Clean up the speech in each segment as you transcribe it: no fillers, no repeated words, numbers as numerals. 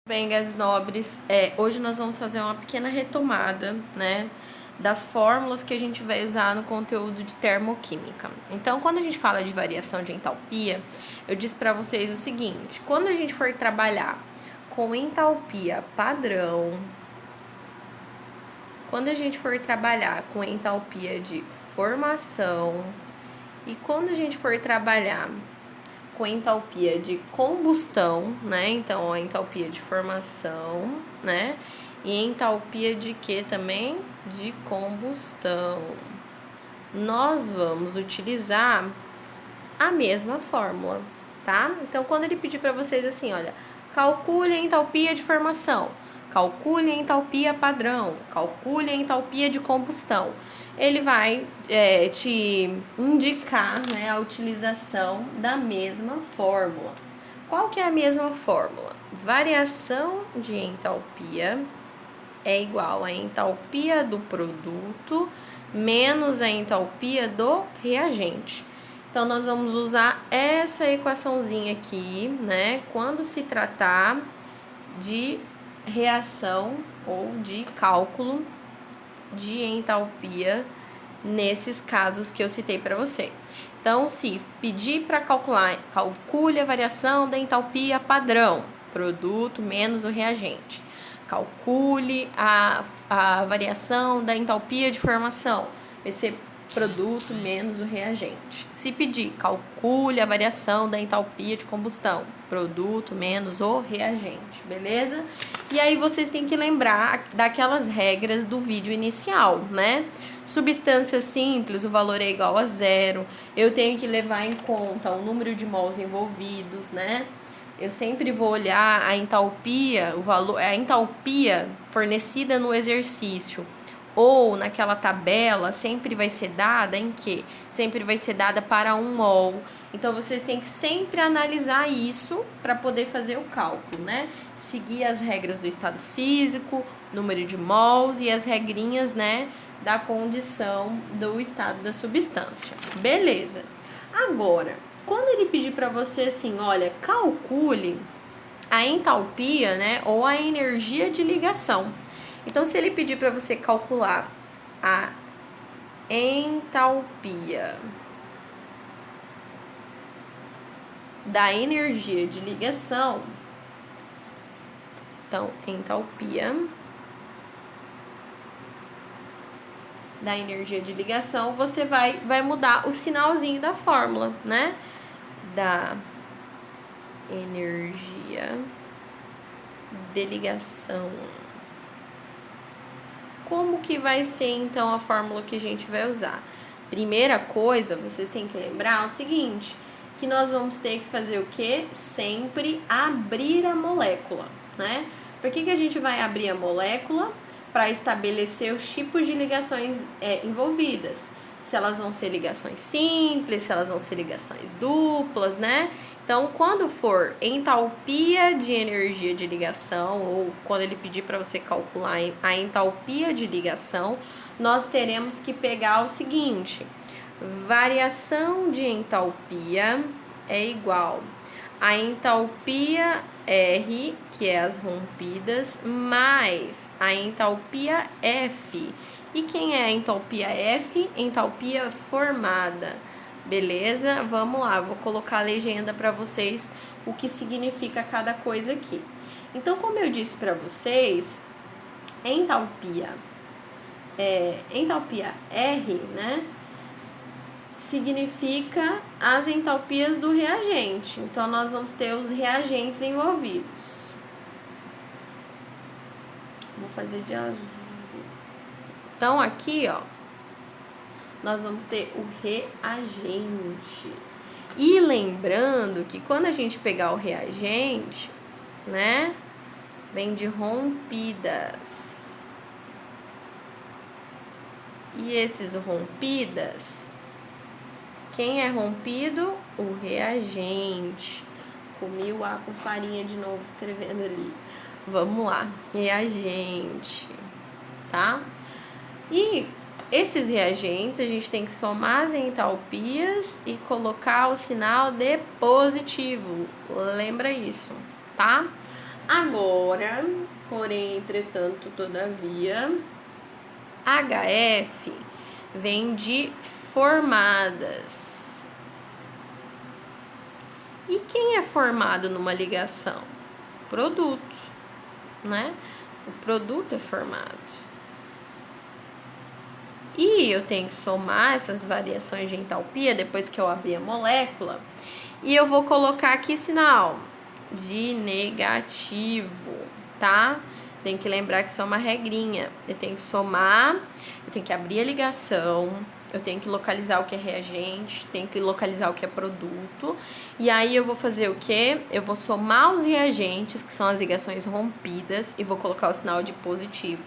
Bem, gases nobres, hoje nós vamos fazer uma pequena retomada, né, das fórmulas que a gente vai usar no conteúdo de termoquímica. Então, quando a gente fala de variação de entalpia, eu disse para vocês o seguinte: quando a gente for trabalhar com entalpia padrão, quando a gente for trabalhar com entalpia de formação e quando a gente for trabalhar com entalpia de combustão, né? Então, a entalpia de formação, né? E entalpia de que também? De combustão. Nós vamos utilizar a mesma fórmula, tá? Então, quando ele pedir para vocês assim, olha, calcule a entalpia de formação, calcule a entalpia padrão, calcule a entalpia de combustão, ele vai te indicar, né, a utilização da mesma fórmula. Qual que é a mesma fórmula? Variação de entalpia é igual a entalpia do produto menos a entalpia do reagente. Então, nós vamos usar essa equaçãozinha aqui, né, quando se tratar de reação ou de cálculo de entalpia nesses casos que eu citei para você. Então, se pedir para calcular, calcule a variação da entalpia padrão, produto menos o reagente. Calcule a variação da entalpia de formação, vai ser produto menos o reagente. Se pedir, calcule a variação da entalpia de combustão, produto menos o reagente, beleza? E aí vocês têm que lembrar daquelas regras do vídeo inicial, né? Substância simples, o valor é igual a zero. Eu tenho que levar em conta o número de mols envolvidos, né? Eu sempre vou olhar a entalpia, o valor, a entalpia fornecida no exercício ou naquela tabela sempre vai ser dada em quê? Sempre vai ser dada para 1 mol. Então, vocês têm que sempre analisar isso para poder fazer o cálculo, né? Seguir as regras do estado físico, número de mols e as regrinhas, né, da condição do estado da substância. Beleza. Agora, quando ele pedir para você assim, olha, calcule a entalpia, né, ou a energia de ligação. Então, se ele pedir para você calcular a entalpia da energia de ligação, então, entalpia da energia de ligação, você vai mudar o sinalzinho da fórmula, né? Da energia de ligação. Como que vai ser, então, a fórmula que a gente vai usar? Primeira coisa, vocês têm que lembrar o seguinte, que nós vamos ter que fazer o quê? Sempre abrir a molécula, né? Por que a gente vai abrir a molécula? Para estabelecer os tipos de ligações envolvidas. Se elas vão ser ligações simples, se elas vão ser ligações duplas, né? Então, quando for entalpia de energia de ligação, ou quando ele pedir para você calcular a entalpia de ligação, nós teremos que pegar o seguinte: variação de entalpia é igual a entalpia R, que é as rompidas, mais a entalpia F. E quem é a entalpia F? Entalpia formada. Beleza? Vamos lá, vou colocar a legenda para vocês o que significa cada coisa aqui. Então, como eu disse para vocês, entalpia R, né, significa as entalpias do reagente. Então, nós vamos ter os reagentes envolvidos. Vou fazer de azul. Então, aqui, ó, nós vamos ter o reagente. E lembrando que quando a gente pegar o reagente, né, vem de rompidas. E esses rompidas, quem é rompido? O reagente. Comi o A com farinha de novo, escrevendo ali. Vamos lá, reagente, tá? E esses reagentes, a gente tem que somar as entalpias e colocar o sinal de positivo. Lembra isso, tá? Agora, porém, entretanto, todavia, HF vem de formadas. E quem é formado numa ligação? Produto, né? O produto é formado. E eu tenho que somar essas variações de entalpia depois que eu abrir a molécula. E eu vou colocar aqui sinal de negativo, tá? Tem que lembrar que isso é uma regrinha. Eu tenho que somar, eu tenho que abrir a ligação, eu tenho que localizar o que é reagente, tenho que localizar o que é produto. E aí eu vou fazer o quê? Eu vou somar os reagentes, que são as ligações rompidas, e vou colocar o sinal de positivo.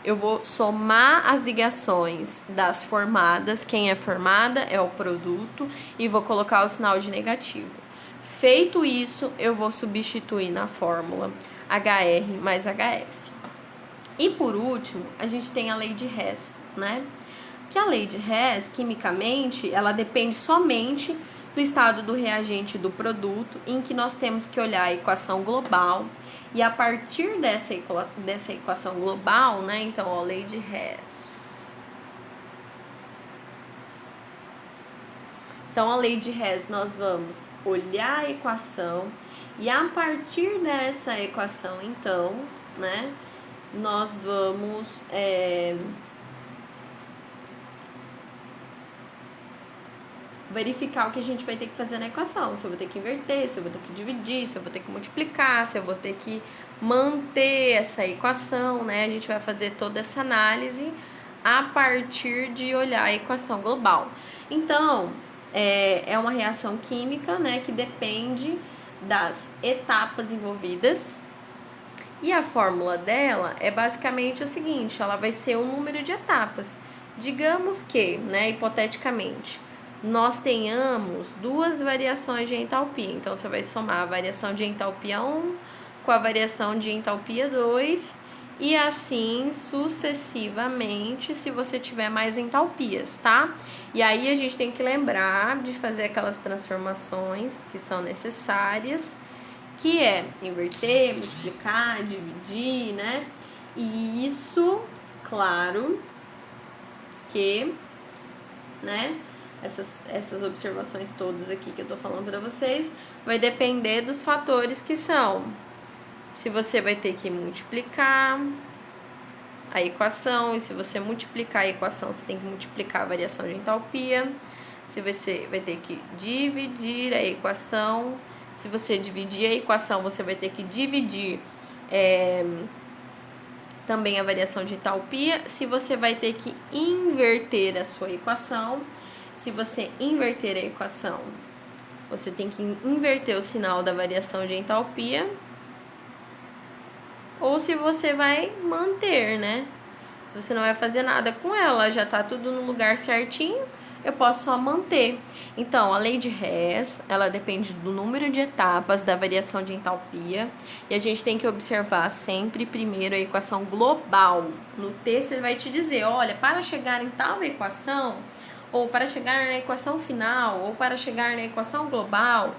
Eu vou somar as ligações das formadas, quem é formada é o produto, e vou colocar o sinal de negativo. Feito isso, eu vou substituir na fórmula HR mais HF. E por último, a gente tem a lei de Hess, né? Que a lei de Hess, quimicamente, ela depende somente do estado do reagente do produto, em que nós temos que olhar a equação global. E a partir dessa equação global, né? Então, ó, lei de Hess. Então, a lei de Hess, nós vamos olhar a equação e a partir dessa equação, então, né? Nós vamos verificar o que a gente vai ter que fazer na equação. Se eu vou ter que inverter, se eu vou ter que dividir, se eu vou ter que multiplicar, se eu vou ter que manter essa equação, né? A gente vai fazer toda essa análise a partir de olhar a equação global. Então, é uma reação química, né, que depende das etapas envolvidas. E a fórmula dela é basicamente o seguinte, ela vai ser o número de etapas. Digamos que, né, hipoteticamente, nós tenhamos duas variações de entalpia. Então, você vai somar a variação de entalpia 1 com a variação de entalpia 2 e assim sucessivamente, se você tiver mais entalpias, tá? E aí, a gente tem que lembrar de fazer aquelas transformações que são necessárias, que é inverter, multiplicar, dividir, né? E isso, claro, que, né? Essas observações todas aqui que eu tô falando para vocês, vai depender dos fatores que são. Se você vai ter que multiplicar a equação, e se você multiplicar a equação, você tem que multiplicar a variação de entalpia. Se você vai ter que dividir a equação, se você dividir a equação, você vai ter que dividir também a variação de entalpia. Se você vai ter que inverter a sua equação, se você inverter a equação, você tem que inverter o sinal da variação de entalpia. Ou se você vai manter, né? Se você não vai fazer nada com ela, já tá tudo no lugar certinho, eu posso só manter. Então, a lei de Hess, ela depende do número de etapas da variação de entalpia. E a gente tem que observar sempre primeiro a equação global. No texto ele vai te dizer, olha, para chegar em tal equação, ou para chegar na equação final, ou para chegar na equação global,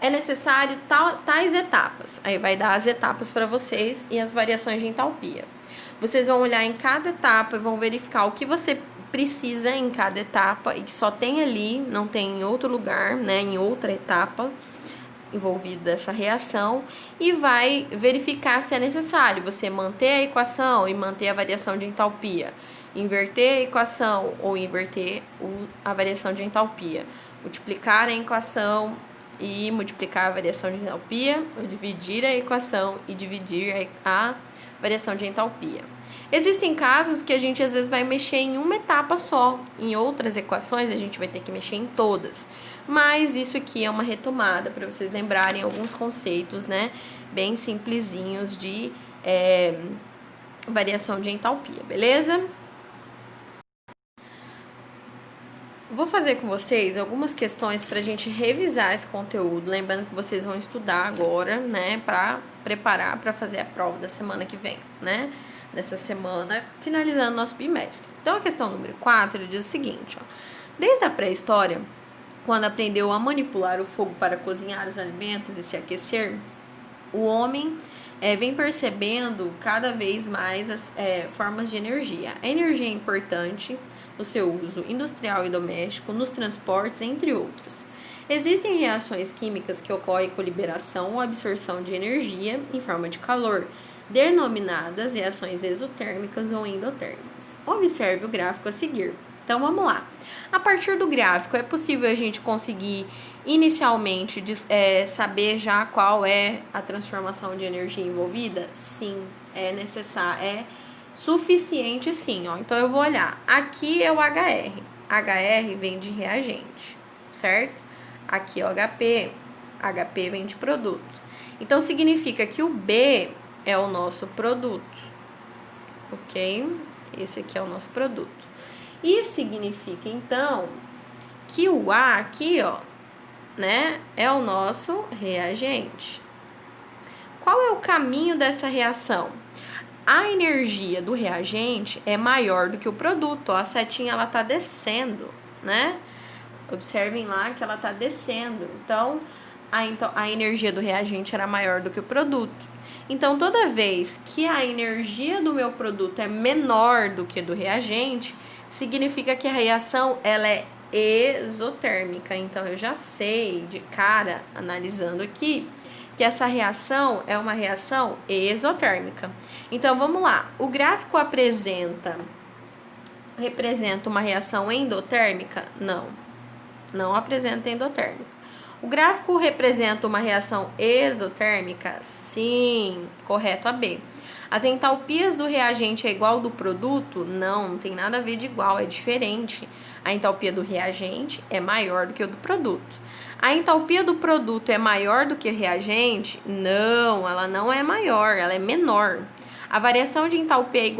é necessário tais etapas. Aí vai dar as etapas para vocês e as variações de entalpia. Vocês vão olhar em cada etapa e vão verificar o que você precisa em cada etapa e que só tem ali, não tem em outro lugar, né, em outra etapa envolvida essa reação, e vai verificar se é necessário você manter a equação e manter a variação de entalpia, inverter a equação ou inverter a variação de entalpia, multiplicar a equação e multiplicar a variação de entalpia, ou dividir a equação e dividir a variação de entalpia. Existem casos que a gente às vezes vai mexer em uma etapa só, em outras equações a gente vai ter que mexer em todas. Mas isso aqui é uma retomada para vocês lembrarem alguns conceitos, né, bem simplesinhos de variação de entalpia, beleza? Vou fazer com vocês algumas questões para a gente revisar esse conteúdo, lembrando que vocês vão estudar agora, né, para preparar para fazer a prova da semana que vem, né, dessa semana, finalizando nosso bimestre. Então, a questão número 4, ele diz o seguinte, ó, desde a pré-história, quando aprendeu a manipular o fogo para cozinhar os alimentos e se aquecer, o homem vem percebendo cada vez mais as formas de energia. A energia é importante no seu uso industrial e doméstico, nos transportes, entre outros. Existem reações químicas que ocorrem com liberação ou absorção de energia em forma de calor, denominadas reações exotérmicas ou endotérmicas. Observe o gráfico a seguir. Então vamos lá. A partir do gráfico, é possível a gente conseguir inicialmente saber já qual é a transformação de energia envolvida? Sim, é necessário, é suficiente sim, ó. Então eu vou olhar. Aqui é o HR. HR vem de reagente, certo? Aqui é o HP. HP vem de produto. Então significa que o B é o nosso produto, ok? Esse aqui é o nosso produto. Isso significa então que o A aqui, ó, né, é o nosso reagente. Qual é o caminho dessa reação? A energia do reagente é maior do que o produto. Ó, a setinha ela tá descendo, né? Observem lá que ela tá descendo. Então, a energia do reagente era maior do que o produto. Então, toda vez que a energia do meu produto é menor do que do reagente, significa que a reação ela é exotérmica. Então, eu já sei de cara, analisando aqui, que essa reação é uma reação exotérmica. Então, vamos lá. O gráfico representa uma reação endotérmica? Não apresenta endotérmica. O gráfico representa uma reação exotérmica? Sim, correto a B. As entalpias do reagente é igual ao do produto? Não tem nada a ver de igual, é diferente. A entalpia do reagente é maior do que o do produto. A entalpia do produto é maior do que o reagente? Não, ela não é maior, ela é menor. A variação de entalpia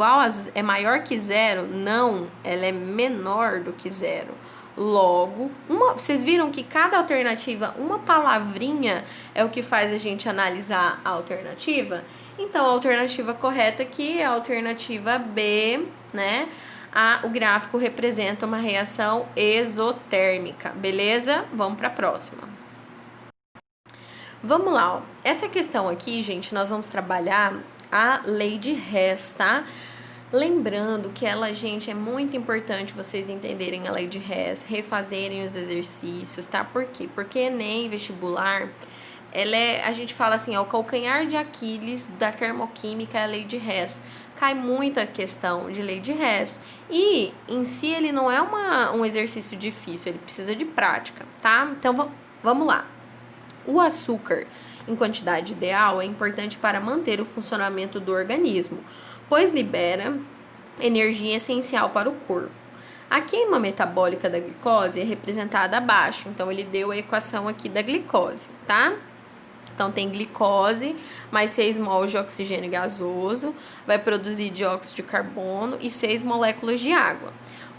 é maior que zero? Não, ela é menor do que zero. Logo, vocês viram que cada alternativa, uma palavrinha é o que faz a gente analisar a alternativa? Então, a alternativa correta aqui é a alternativa B, né? O gráfico representa uma reação exotérmica, beleza? Vamos para a próxima. Vamos lá, ó. Essa questão aqui, gente, nós vamos trabalhar a lei de Hess, tá? Lembrando que ela, gente, é muito importante vocês entenderem a lei de Hess, refazerem os exercícios, tá? Por quê? Porque Enem, vestibular, a gente fala assim, é o calcanhar de Aquiles da termoquímica, é a lei de Hess. Cai muita questão de lei de Hess. E, em si, ele não é um exercício difícil, ele precisa de prática, tá? Então, vamos lá. O açúcar, em quantidade ideal, é importante para manter o funcionamento do organismo, pois libera energia essencial para o corpo. A queima metabólica da glicose é representada abaixo, então ele deu a equação aqui da glicose, tá? Então tem glicose mais 6 mols de oxigênio gasoso, vai produzir dióxido de carbono e 6 moléculas de água.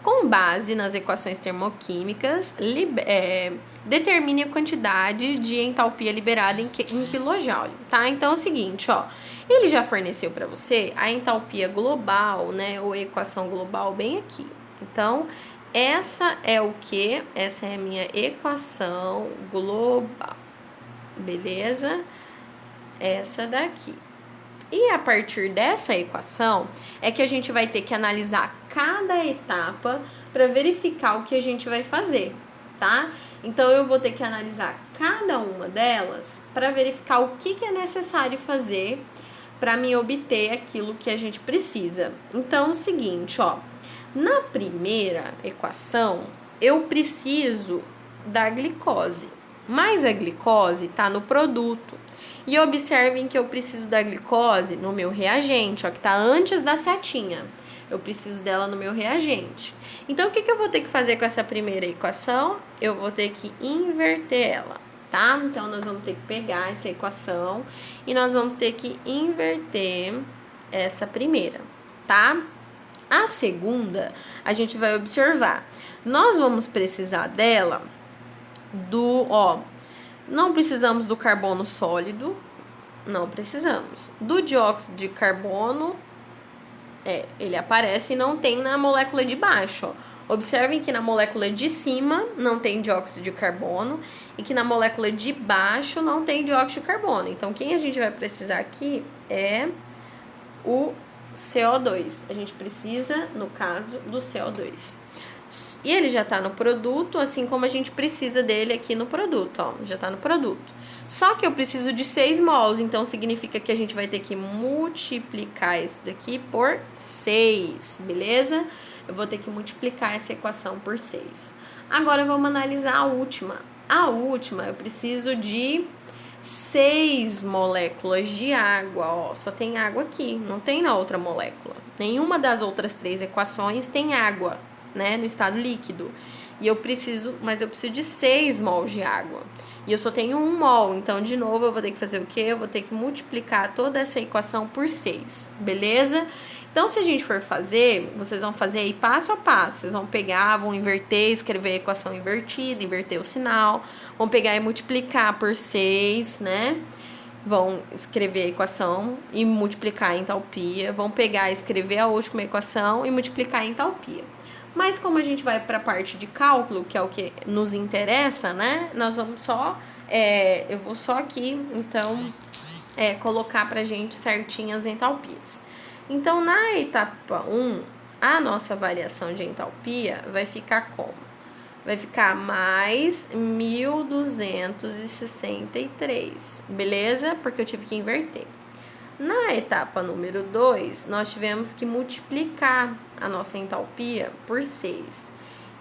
Com base nas equações termoquímicas, determine a quantidade de entalpia liberada em kJ, tá? Então é o seguinte, ó, ele já forneceu para você a entalpia global, né, ou equação global bem aqui. Então, essa é o que? Essa é a minha equação global, beleza? Essa daqui. E a partir dessa equação é que a gente vai ter que analisar cada etapa para verificar o que a gente vai fazer, tá? Então eu vou ter que analisar cada uma delas para verificar o que é necessário fazer para me obter aquilo que a gente precisa. Então é o seguinte, ó, na primeira equação eu preciso da glicose, mas a glicose está no produto. E observem que eu preciso da glicose no meu reagente, ó, que está antes da setinha. Eu preciso dela no meu reagente. Então, o que eu vou ter que fazer com essa primeira equação? Eu vou ter que inverter ela, tá? Então, nós vamos ter que pegar essa equação e nós vamos ter que inverter essa primeira, tá? A segunda, a gente vai observar. Nós vamos precisar dela não precisamos do carbono sólido, não precisamos. Do dióxido de carbono, Ele aparece e não tem na molécula de baixo, ó. Observem que na molécula de cima não tem dióxido de carbono e que na molécula de baixo não tem dióxido de carbono. Então, quem a gente vai precisar aqui é o CO2. A gente precisa, no caso, do CO2. E ele já está no produto, assim como a gente precisa dele aqui no produto, ó. Já está no produto. Só que eu preciso de 6 mols, então significa que a gente vai ter que multiplicar isso daqui por 6, beleza? Eu vou ter que multiplicar essa equação por 6. Agora vamos analisar a última. A última, eu preciso de 6 moléculas de água, ó. Só tem água aqui, não tem na outra molécula. Nenhuma das outras 3 equações tem água, né, no estado líquido. E eu preciso de 6 mols de água. E eu só tenho 1 mol, então de novo eu vou ter que fazer o quê? Eu vou ter que multiplicar toda essa equação por 6, beleza? Então, se a gente for fazer, vocês vão fazer aí passo a passo. Vocês vão pegar, vão inverter, escrever a equação invertida, inverter o sinal. Vão pegar e multiplicar por 6, né? Vão escrever a equação e multiplicar a entalpia. Vão pegar e escrever a última equação e multiplicar a entalpia. Mas como a gente vai para a parte de cálculo, que é o que nos interessa, né? Nós vamos só... eu vou só aqui, então, colocar pra gente certinho as entalpias. Então, na etapa 1, a nossa variação de entalpia vai ficar como? Vai ficar mais 1.263, beleza? Porque eu tive que inverter. Na etapa número 2, nós tivemos que multiplicar a nossa entalpia por 6.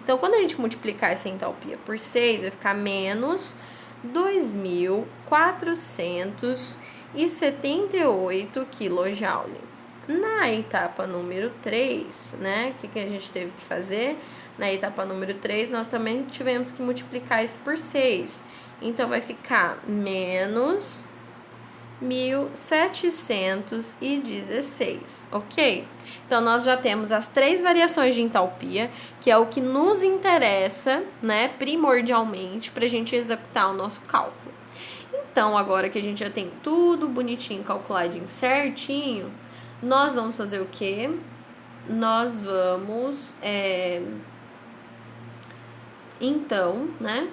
Então, quando a gente multiplicar essa entalpia por 6, vai ficar menos 2.478 kJ. Na etapa número 3, né, o que a gente teve que fazer? Na etapa número 3, nós também tivemos que multiplicar isso por 6. Então, vai ficar menos 1.716, ok? Então, nós já temos as 3 variações de entalpia, que é o que nos interessa, né, primordialmente, para a gente executar o nosso cálculo. Então, agora que a gente já tem tudo bonitinho, calculadinho, certinho, nós vamos fazer o quê? Nós vamos, então, né,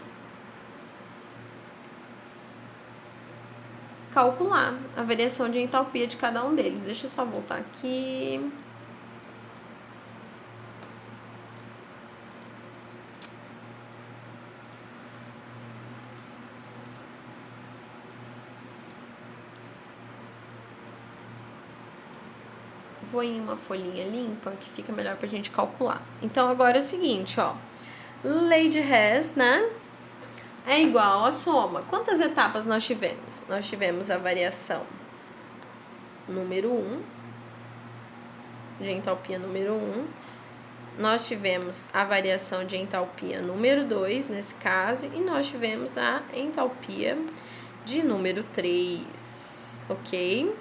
calcular a variação de entalpia de cada um deles. Deixa eu só voltar aqui. Vou em uma folhinha limpa que fica melhor pra gente calcular. Então, agora é o seguinte, ó. Lei de Hess, né? É igual a soma. Quantas etapas nós tivemos? Nós tivemos a variação número 1, de entalpia número 1. Nós tivemos a variação de entalpia número 2, nesse caso, e nós tivemos a entalpia de número 3, ok?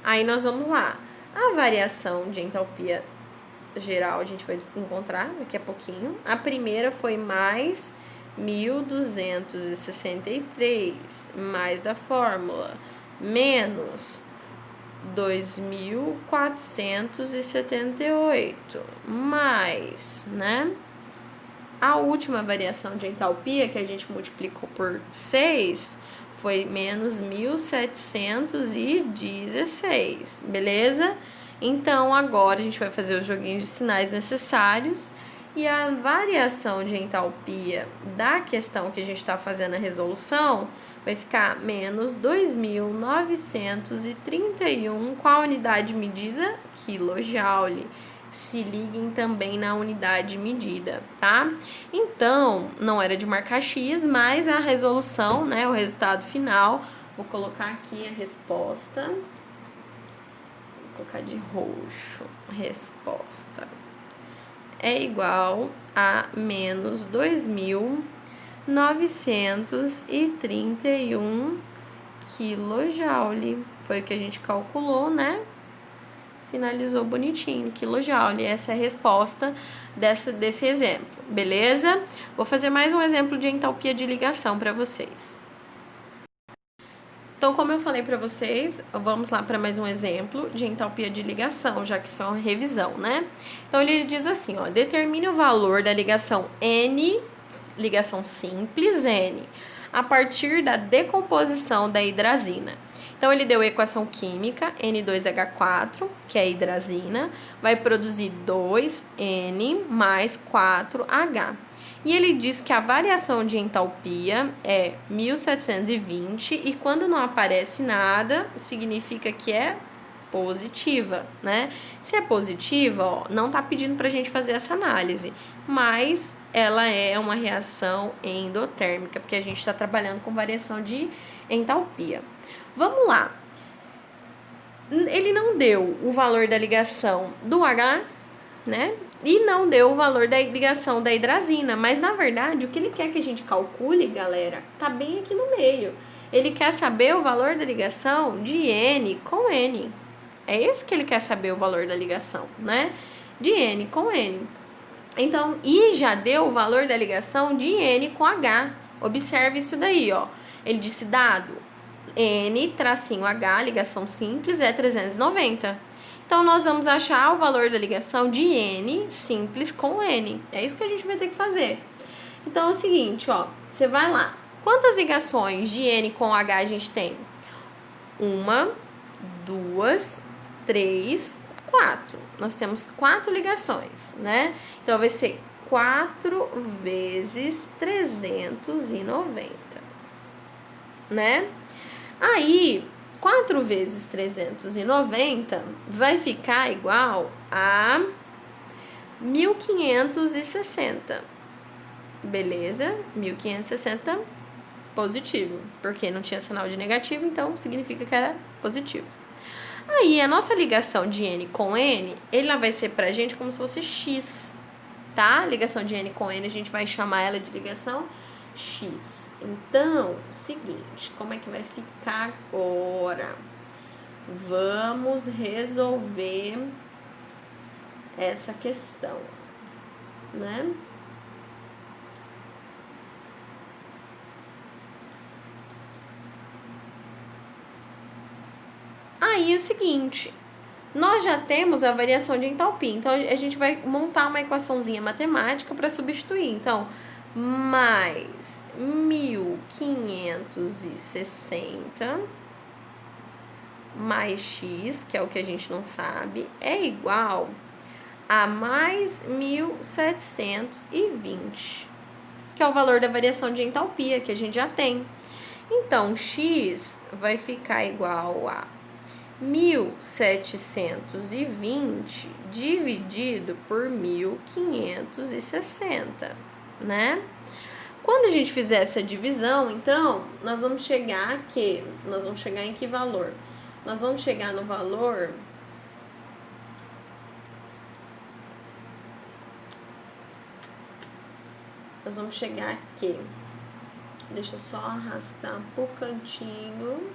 Aí, nós vamos lá. A variação de entalpia geral a gente vai encontrar daqui a pouquinho. A primeira foi mais 1.263, mais da fórmula, menos 2.478, mais, né? A última variação de entalpia, que a gente multiplicou por 6, foi menos 1.716, beleza? Então, agora a gente vai fazer os joguinhos de sinais necessários e a variação de entalpia da questão que a gente está fazendo a resolução vai ficar menos 2.931, com a unidade medida quilojoule. Se liguem também na unidade medida, tá? Então, não era de marcar X, mas a resolução, né, o resultado final, vou colocar aqui a resposta, vou colocar de roxo, resposta é igual a menos 2.931 kJ. Foi o que a gente calculou, né? Finalizou bonitinho, quilojoule. Essa é a resposta desse exemplo, beleza? Vou fazer mais um exemplo de entalpia de ligação para vocês. Então, como eu falei para vocês, vamos lá para mais um exemplo de entalpia de ligação, já que isso é uma revisão, né? Então, ele diz assim, ó, determine o valor da ligação N, ligação simples N, a partir da decomposição da hidrazina. Então, ele deu a equação química, N2H4, que é a hidrazina, vai produzir 2N mais 4H. E ele diz que a variação de entalpia é 1720 e quando não aparece nada, significa que é positiva, né? Se é positiva, ó, não tá pedindo pra gente fazer essa análise, mas ela é uma reação endotérmica, porque a gente está trabalhando com variação de entalpia. Vamos lá. Ele não deu o valor da ligação do H, né? E não deu o valor da ligação da hidrazina. Mas, na verdade, o que ele quer que a gente calcule, galera, tá bem aqui no meio. Ele quer saber o valor da ligação de N com N. É esse que ele quer saber, o valor da ligação, né? De N com N. Então, e já deu o valor da ligação de N com H. Observe isso daí, ó. Ele disse, dado N-H, ligação simples, é 390. Então, nós vamos achar o valor da ligação de N simples com N. É isso que a gente vai ter que fazer. Então, é o seguinte, ó. Você vai lá. Quantas ligações de N com H a gente tem? 1, 2, 3, 4. Nós temos 4 ligações, né? Então, vai ser 4 vezes 390, né? Aí, 4 vezes 390 vai ficar igual a 1560. Beleza? 1560 positivo, porque não tinha sinal de negativo, então significa que era positivo. Aí, a nossa ligação de N com N, ela vai ser pra gente como se fosse X, tá? Ligação de N com N, a gente vai chamar ela de ligação X. Então, seguinte, como é que vai ficar agora? Vamos resolver essa questão, né? Aí, o seguinte, nós já temos a variação de entalpia, então a gente vai montar uma equaçãozinha matemática para substituir. Então, mais 1560 mais x, que é o que a gente não sabe, é igual a mais 1720, que é o valor da variação de entalpia que a gente já tem. Então, x vai ficar igual a 1720 dividido por 1560, né? Quando a gente fizer essa divisão, então, nós vamos chegar aqui, nós vamos chegar em que valor? Nós vamos chegar no valor nós vamos chegar aqui. Deixa eu só arrastar pro cantinho.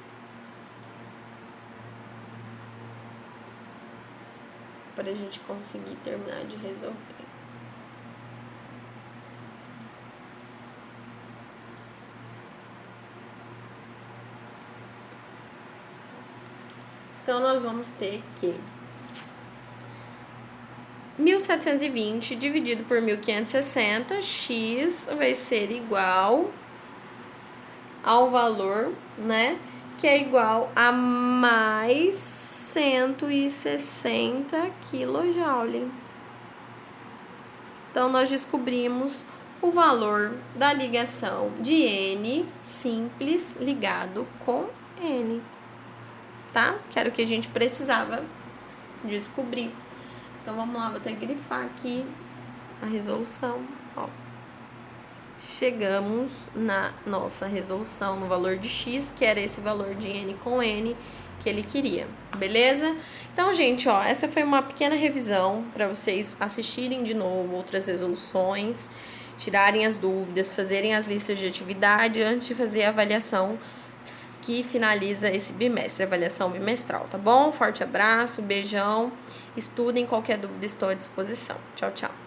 Para a gente conseguir terminar de resolver. Então, nós vamos ter que 1720 dividido por 1560, x vai ser igual ao valor, né, que é igual a mais 160 kJ. Então, nós descobrimos o valor da ligação de N simples ligado com N, tá? Que era o que a gente precisava descobrir. Então, vamos lá, vou até grifar aqui a resolução, ó. Chegamos na nossa resolução no valor de x, que era esse valor de N com N que ele queria, beleza? Então, gente, ó, essa foi uma pequena revisão para vocês assistirem de novo outras resoluções, tirarem as dúvidas, fazerem as listas de atividade antes de fazer a avaliação que finaliza esse bimestre, avaliação bimestral, tá bom? Forte abraço, beijão, estudem, qualquer dúvida estou à disposição. Tchau, tchau.